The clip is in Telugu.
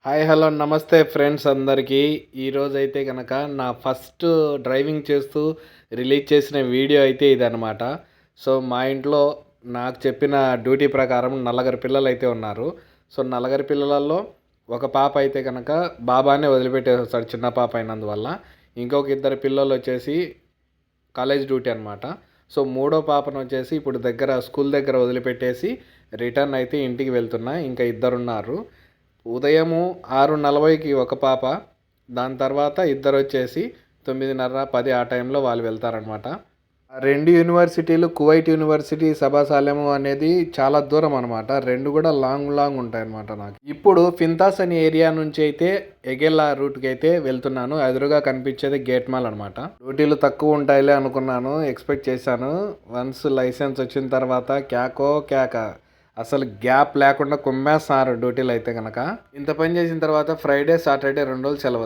హాయ్ హలో నమస్తే ఫ్రెండ్స్ అందరికీ. ఈరోజైతే గనక నా ఫస్ట్ డ్రైవింగ్ చేస్తూ రిలీజ్ చేసిన వీడియో అయితే ఇదనమాట. సో మా ఇంట్లో నాకు చెప్పిన డ్యూటీ ప్రకారం నలుగురు పిల్లలైతే ఉన్నారు. సో నలుగురు పిల్లలలో ఒక పాప అయితే కనుక బాబానే వదిలిపెట్టేస్తాడు, చిన్న పాప అయినందువల్ల. ఇంకొక ఇద్దరు పిల్లలు వచ్చేసి కాలేజ్ డ్యూటీ అనమాట. సో మూడో పాపను వచ్చేసి ఇప్పుడు స్కూల్ దగ్గర వదిలిపెట్టేసి రిటర్న్ అయితే ఇంటికి వెళ్తున్నా. ఇంకా ఇద్దరున్నారు. ఉదయము 6:40కి ఒక పాప, దాని తర్వాత ఇద్దరొచ్చేసి 9:30, 10 ఆ టైంలో వాళ్ళు వెళ్తారనమాట. 2 యూనివర్సిటీలు కువైట్ యూనివర్సిటీ, సబాసాలెము అనేది చాలా దూరం అనమాట. 2 కూడా లాంగ్ ఉంటాయన్నమాట నాకు. ఇప్పుడు ఫింతాస్ అనే ఏరియా నుంచి అయితే ఎగెల్లా రూట్కి అయితే వెళ్తున్నాను. ఎదురుగా కనిపించేది గేట్ మాల్ అనమాట. డ్యూటీలు తక్కువ ఉంటాయిలే అనుకున్నాను, ఎక్స్పెక్ట్ చేశాను. వన్స్ లైసెన్స్ వచ్చిన తర్వాత కేక అసలు గ్యాప్ లేకుండా కుమ్మేస్తున్నారు డ్యూటీలు అయితే కనుక. ఇంత పని చేసిన తర్వాత ఫ్రైడే, సాటర్డే 2 రోజులు సెలవు.